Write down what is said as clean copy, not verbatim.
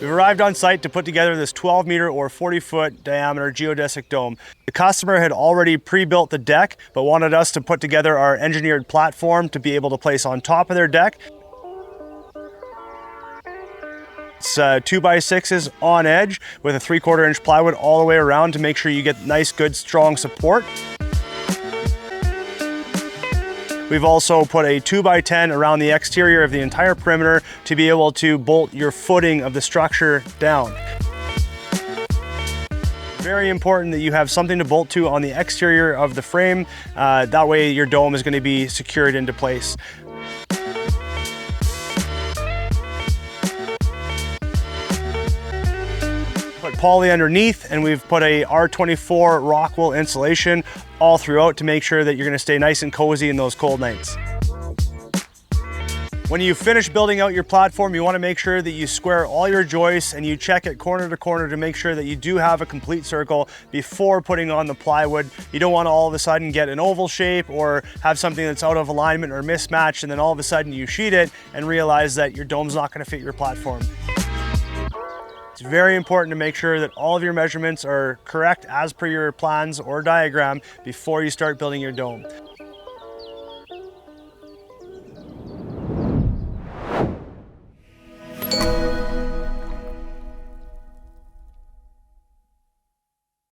We've arrived on site to put together this 12-meter or 40-foot diameter geodesic dome. The customer had already pre-built the deck, but wanted us to put together our engineered platform to be able to place on top of their deck. It's 2x6s on edge with a 3/4 inch plywood all the way around to make sure you get nice, good, strong support. We've also put a 2x10 around the exterior of the entire perimeter to be able to bolt your footing of the structure down. Very important that you have something to bolt to on the exterior of the frame. That way your dome is going to be secured into place. Put poly underneath, and we've put a R24 rock wool insulation all throughout to make sure that you're going to stay nice and cozy in those cold nights. When you finish building out your platform, you want to make sure that you square all your joists and you check it corner to corner to make sure that you do have a complete circle before putting on the plywood. You don't want to all of a sudden get an oval shape or have something that's out of alignment or mismatched, and then all of a sudden you sheet it and realize that your dome's not going to fit your platform. It's very important to make sure that all of your measurements are correct as per your plans or diagram before you start building your dome.